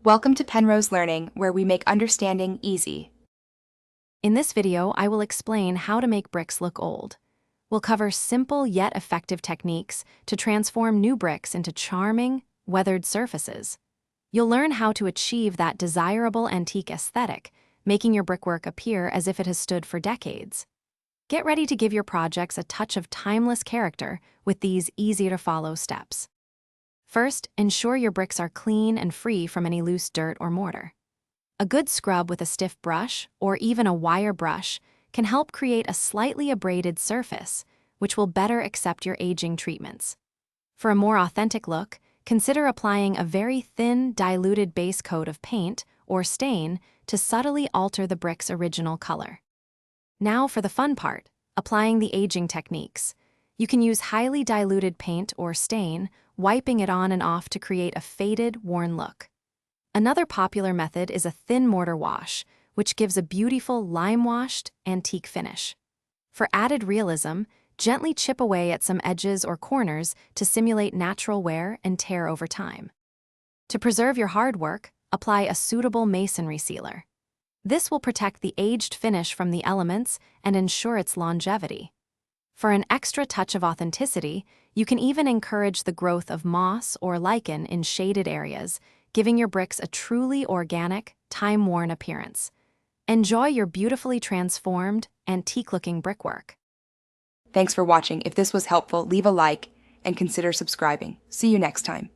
Welcome to Penrose Learning, where we make understanding easy. In this video, I will explain how to make bricks look old. We'll cover simple yet effective techniques to transform new bricks into charming, weathered surfaces. You'll learn how to achieve that desirable antique aesthetic, making your brickwork appear as if it has stood for decades. Get ready to give your projects a touch of timeless character with these easy-to-follow steps. First, ensure your bricks are clean and free from any loose dirt or mortar. A good scrub with a stiff brush, or even a wire brush, can help create a slightly abraded surface, which will better accept your aging treatments. For a more authentic look, consider applying a very thin, diluted base coat of paint or stain to subtly alter the brick's original color. Now for the fun part, applying the aging techniques. You can use highly diluted paint or stain, wiping it on and off to create a faded, worn look. Another popular method is a thin mortar wash, which gives a beautiful lime-washed, antique finish. For added realism, gently chip away at some edges or corners to simulate natural wear and tear over time. To preserve your hard work, apply a suitable masonry sealer. This will protect the aged finish from the elements and ensure its longevity. For an extra touch of authenticity, you can even encourage the growth of moss or lichen in shaded areas, giving your bricks a truly organic, time-worn appearance. Enjoy your beautifully transformed, antique-looking brickwork. Thanks for watching. If this was helpful, leave a like and consider subscribing. See you next time.